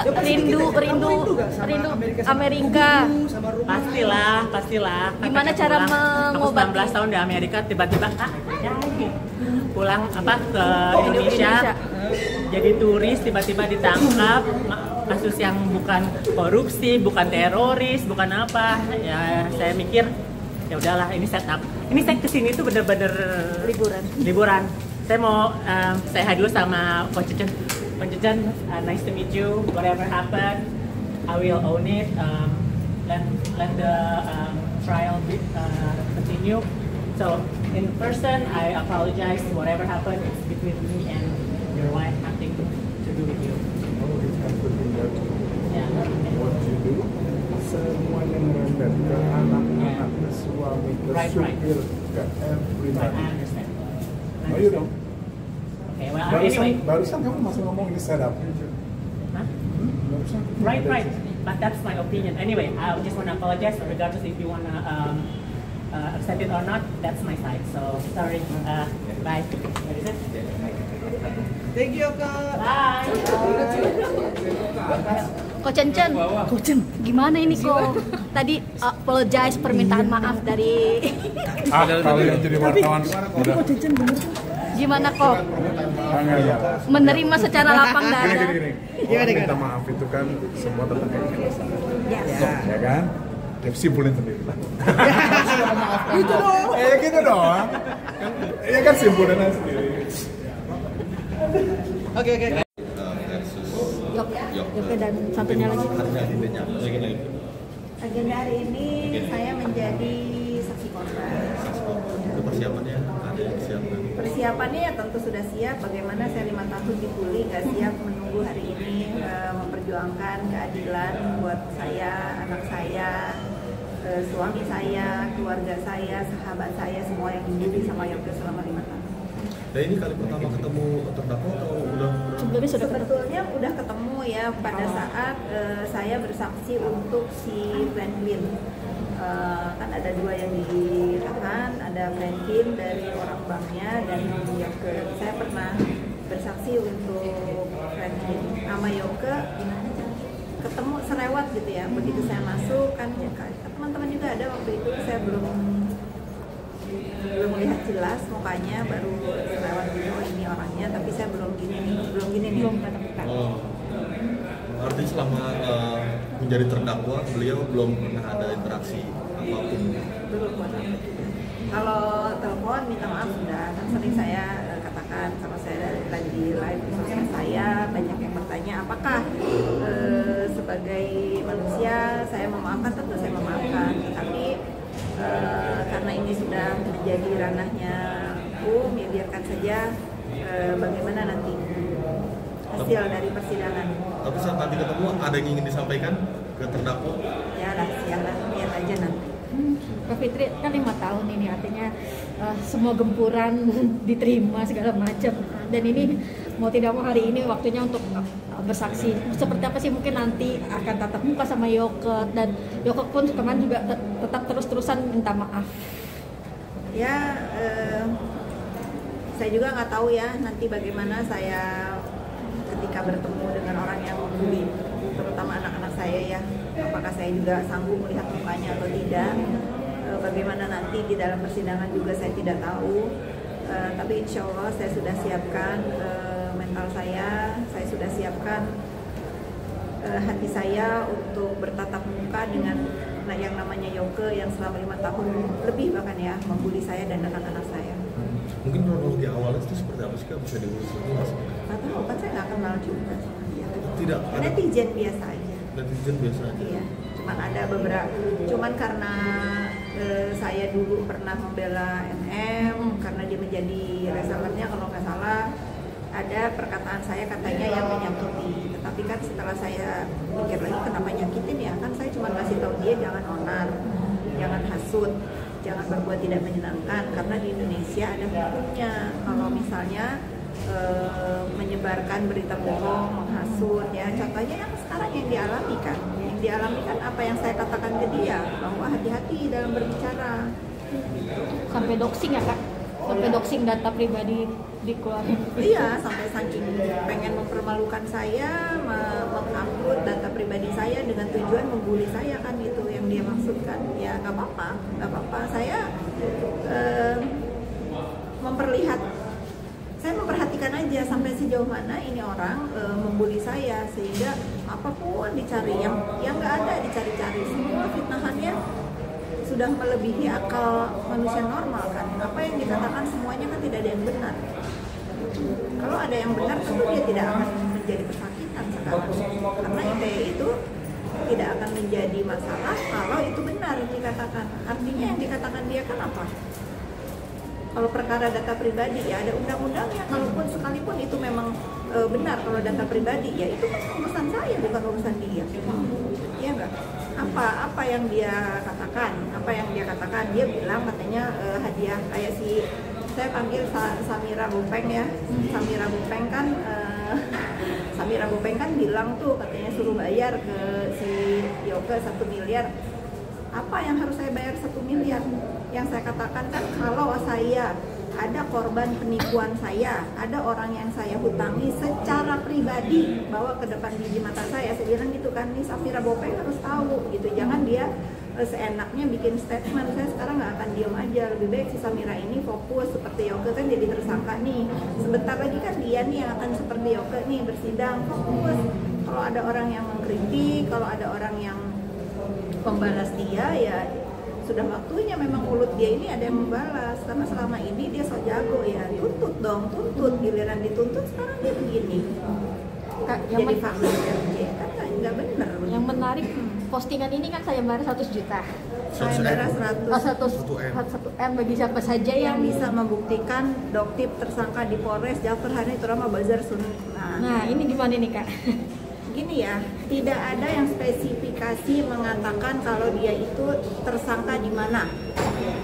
nggak rindu Amerika? Pastilah. Gimana cara aku mengobati? 19 tahun di Amerika, tiba-tiba pulang ke Indonesia. Jadi turis, tiba-tiba ditangkap kasus yang bukan korupsi, bukan teroris, bukan apa. Ya saya mikir ya udahlah, ini setup. Ini saya kesini tuh bener-bener liburan. Saya mau say hi dulu sama Coach Chen. Coach Chen, nice to meet you. Whatever happened, I will own it. Let the trial continue. So in person, I apologize. Whatever happened, it's between me and your wife. Nothing to do with you. Oh, it has to be that. Yeah. What you do? Semuanya merembet ke anak-anak, ke suami, ke Right. supir, ke Right, I everybody. understand. No, you don't. Okay, well, anyway. Barusan kamu masih ngomong ini setup. Huh? Barusan. Right. But that's my opinion. Anyway, I just want to apologize, regardless if you want to accept it or not. That's my side. So sorry. Bye. What is it? Thank you, Kak. Bye. Ko Chen, gimana ini kok? Tadi apologize, permintaan maaf dari Kalau yang jadi wartawan udah. gimana kok? Ya. Menerima secara lapang dada. Gini. Orang minta maaf itu kan semua tentang keikhlasan. Ya kan? Ya simpulin sendiri lah. Gitu dong. Gitu dong. Ya kan simpulin aja sendiri. Oke. Yoke dan satunya lagi. Agenda hari ini saya menjadi saksi korban. Itu persiapannya ada yang disiapkan. Persiapannya ya tentu sudah siap. Bagaimana saya 5 tahun dibully, nggak siap menunggu hari ini memperjuangkan keadilan buat saya, anak saya, suami saya, keluarga saya, sahabat saya, semua yang dibully sama Yoke selama 5 tahun. Nah ini kali pertama ketemu terdakwa atau udah? Sebelumnya sudah ketemu. Sebetulnya udah ketemu ya pada saat saya bersaksi untuk si Franklin. Kan ada 2 yang ditahan, ada Franklin dari orang banknya dan Yoke. Saya pernah bersaksi untuk Franklin sama Yoke, ketemu serewat gitu ya. Begitu saya masuk kan ya, teman-teman juga ada waktu itu, saya belum melihat jelas mukanya, baru lewat gitu, oh ini orangnya, tapi saya belum gini nih. Oh. Artinya selama menjadi terdakwa beliau belum pernah ada interaksi apapun. Belum pernah. Kalau telepon minta maaf sudah, kan sering saya katakan kalau saya lagi di live di sosial saya, banyak yang bertanya apakah sebagai manusia saya memaafkan, tentu saya memaafkan, tapi karena ini sudah menjadi ranahnya hukum, ya biarkan saja bagaimana nanti hasil dari persidangan. Tapi saat nanti ketemu ada yang ingin disampaikan ke terdakwa? Ya rahasialah, lihat aja nanti. Kak Fitri kan 5 tahun ini, artinya semua gempuran diterima segala macam, dan ini mau tidak mau hari ini waktunya untuk bersaksi. Seperti apa sih mungkin nanti akan tatap muka sama Yoke, dan Yoke pun kemarin juga tetap terus-terusan minta maaf. Ya saya juga nggak tahu ya nanti bagaimana saya ketika bertemu dengan orang yang membuli, terutama anak-anak saya ya, apakah saya juga sanggup melihat mukanya atau tidak. Bagaimana nanti di dalam persidangan juga saya tidak tahu, tapi insya Allah saya sudah siapkan mental saya sudah siapkan hati saya untuk bertatap muka dengan yang namanya Yoke yang selama 5 tahun lebih bahkan ya membuli saya dan anak-anak saya. Mungkin kronologi awalnya itu seperti apa sih Kak? Bisa diurus itu nggak sih? Nggak tahu, kan saya nggak kenal juga sama dia. Tidak ada. Netizen biasa aja. Netizen biasa aja. Iya, cuman ada beberapa, cuman karena saya dulu pernah membela NM karena dia menjadi resellernya kalau nggak salah, ada perkataan saya katanya yang menyakiti. Tetapi kan setelah saya pikir lagi kenapa nyakitin ya, kan saya cuma kasih tahu dia jangan onar, jangan hasut, jangan berbuat tidak menyenangkan, karena di Indonesia ada hukumnya. Kalau misalnya menyebarkan berita bohong, menghasut ya, contohnya yang sekarang yang dialami kan apa yang saya katakan ke dia, bahwa hati-hati dalam berbicara. Sampai doxing ya Kak? sampai doxing data pribadi dikeluarin. Iya, sampai saking pengen mempermalukan saya, mengupload data pribadi saya dengan tujuan membuli saya, kan itu yang dia maksudkan. Ya nggak apa-apa. Saya saya memperhatikan aja sampai sejauh mana ini orang membuli saya, sehingga apapun dicari yang nggak ada dicari-cari, semua fitnahannya sudah melebihi akal manusia normal kan. Apa yang dikatakan semuanya kan tidak ada yang benar. Kalau ada yang benar tentu dia tidak akan menjadi pesakitan sekarang, karena ITE itu tidak akan menjadi masalah kalau itu benar yang dikatakan. Artinya yang dikatakan dia kan apa? Kalau perkara data pribadi ya ada undang-undangnya, kalaupun sekalipun itu memang benar kalau data pribadi ya itu kan urusan saya bukan urusan dia. Iya enggak? Apa yang dia katakan? Dia bilang katanya hadiah kayak si, saya panggil Samira Bopeng ya. Samira Bopeng kan bilang tuh katanya suruh bayar ke si Yoke 1 miliar. Apa yang harus saya bayar 1 miliar? Yang saya katakan kan kalau saya ada korban penipuan saya, ada orang yang saya hutangi secara pribadi bawa ke depan biji mata saya bilang gitu kan, nih Samira Bopeng harus tahu gitu, jangan dia seenaknya bikin statement. Saya sekarang nggak akan diem aja, lebih baik si Samira ini fokus seperti Yoke kan jadi tersangka nih, sebentar lagi kan dia nih yang akan seperti Yoke nih bersidang, fokus. Kalau ada orang yang mengkritik, kalau ada orang yang membalas dia ya sudah waktunya memang mulut dia ini ada yang membalas, karena selama ini dia sok jago ya, tuntut giliran dituntut sekarang dia begini. Kak, Jadi fakta kan nggak benar. Yang menarik postingan ini kan sayembara 100 juta. Sayembara 100 M bagi siapa saja yang bisa membuktikan Doktip tersangka di Polres Jafar Hani Turama Bazar Sun. Nah ini gimana nih Kak? Gini ya, tidak ada yang spesifikasi mengatakan kalau dia itu tersangka di mana.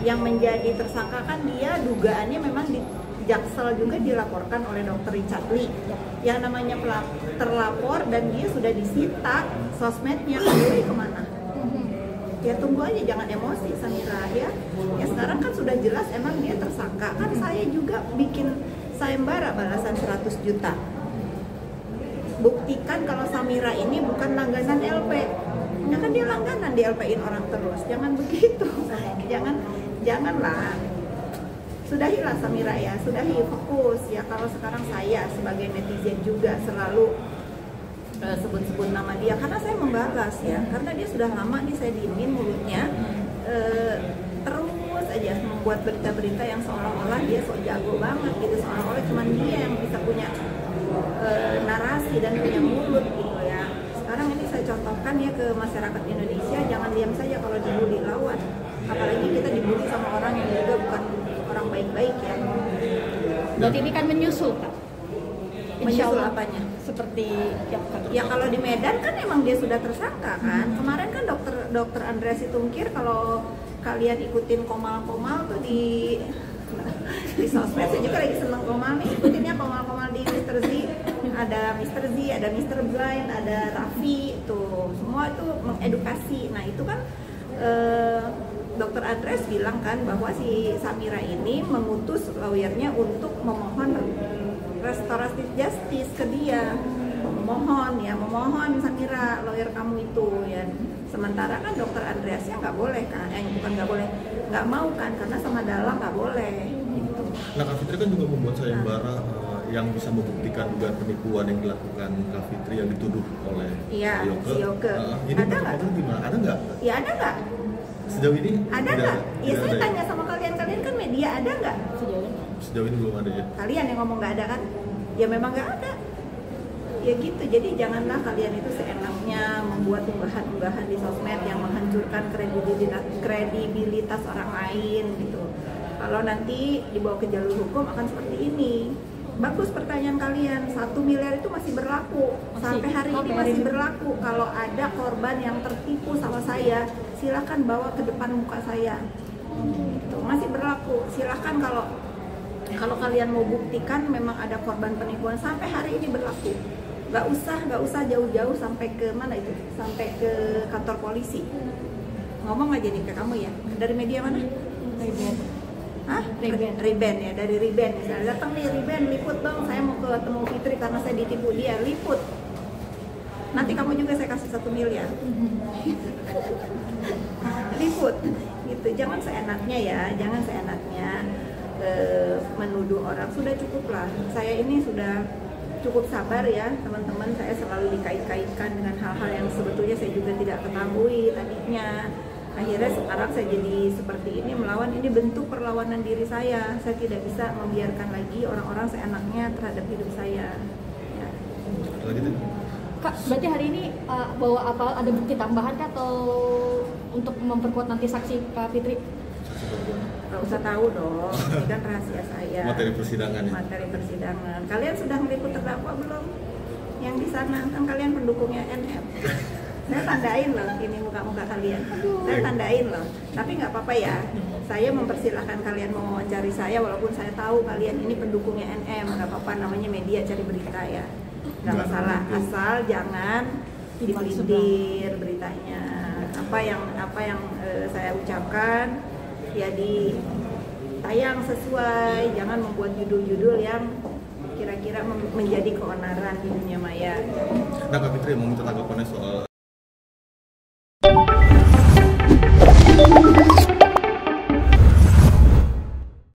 Yang menjadi tersangka kan dia dugaannya memang di Jaksel juga dilaporkan oleh Dr. Richard Lee. Yang namanya terlapor dan dia sudah disita sosmednya, kembali kemana? Ya tunggu aja, jangan emosi Samira ya. Ya sekarang kan sudah jelas emang dia tersangka. Kan saya juga bikin sayembara balasan 100 juta. Buktikan kalau Samira ini bukan langganan LP. Ya kan dia langganan di LP-in orang terus. Jangan begitu. Janganlah. Sudahilah Samira ya, sudahi, fokus ya. Kalau sekarang saya sebagai netizen juga selalu sebut-sebut nama dia karena saya membalas ya. Karena dia sudah lama nih saya diemin mulutnya. Terus aja membuat berita-berita yang seolah-olah dia sok jago banget gitu, seolah-olah cuma dia yang bisa punya narasi dan punya mulut gitu ya. Sekarang ini saya contohkan ya ke masyarakat Indonesia, jangan diam saja kalau dibully, lawan. Apalagi kita dibully sama orang yang juga bukan orang baik-baik ya. Berarti ini kan menyusul Kak? Menyusul apanya? Seperti ya kalau di Medan kan emang dia sudah tersangka kan. Kemarin kan dokter Andreas Situmkir, kalau kalian ikutin Komal tuh di sosmed, saya juga lagi seneng Komal nih, ikutinnya Komal di Mr. Z, ada Mr. Z, ada Mr. Blind, ada Raffi, tuh semua itu mengedukasi. Nah itu kan Dr. Andreas bilang kan bahwa si Samira ini mengutus lawyernya untuk memohon restoratif justice ke dia, memohon Samira, lawyer kamu itu ya. Sementara kan Dr. Andreasnya nggak boleh kan, nggak mau kan, karena sama Dalla nggak boleh gitu. Nah Kak Fitri kan juga membuat sayembara yang bisa membuktikan dugaan penipuan yang dilakukan Kak Fitri yang dituduh oleh si Yoke. Ini ada nggak? Gimana? Ada nggak? Ya ada nggak? Sejauh ini ada nggak? Ya saya tanya sama kalian kan media, ada nggak? Sejauh ini belum ada ya. Kalian yang ngomong nggak ada kan? Ya memang nggak ada. Ya gitu, jadi janganlah kalian itu seenaknya membuat unggahan-unggahan di sosmed yang menghancurkan kredibilitas orang lain gitu. Kalau nanti dibawa ke jalur hukum akan seperti ini. Bagus pertanyaan kalian, 1 miliar itu masih berlaku sampai hari ini masih berlaku. Kalau ada korban yang tertipu sama saya, silakan bawa ke depan muka saya. Itu masih berlaku. Silakan kalau kalian mau buktikan memang ada korban penipuan, sampai hari ini berlaku. Gak usah jauh-jauh sampai ke mana itu, sampai ke kantor polisi. Ngomong aja nih ke kamu ya, dari media mana? Riben ya, dari Riben misalnya datang nih Riben, liput dong, saya mau ketemu Fitri karena saya ditipu dia, liput. Nanti kamu juga saya kasih 1 miliar. Liput, gitu. Jangan seenaknya ya, jangan seenaknya menuduh orang. Sudah cukup lah. Saya ini sudah cukup sabar ya, teman-teman. Saya selalu dikait-kaitkan dengan hal-hal yang sebetulnya saya juga tidak ketahui tadinya. Akhirnya sekarang saya jadi seperti ini, melawan. Ini bentuk perlawanan diri saya. Saya tidak bisa membiarkan lagi orang-orang seenaknya terhadap hidup saya ya. Kak, berarti hari ini bawa apa, ada bukti tambahan Kak, atau untuk memperkuat nanti saksi Kak Fitri? Gak usah tahu dong, ini kan rahasia saya. Materi persidangan ya? Materi persidangan. Kalian sudah meliput terdakwa belum? Yang di sana, kan kalian pendukungnya NM. Saya tandain loh, ini muka-muka kalian. Saya tandain loh, tapi nggak apa-apa ya. Saya mempersilahkan kalian mewawancari saya, walaupun saya tahu kalian ini pendukungnya NM. Nggak apa-apa, namanya media cari berita ya. Nggak masalah, asal jangan dipelintir beritanya. Apa yang saya ucapkan ya ditayang sesuai, jangan membuat judul-judul yang kira-kira menjadi keonaran di dunia maya. Nah Kak Fitri mau minta tanggapannya soal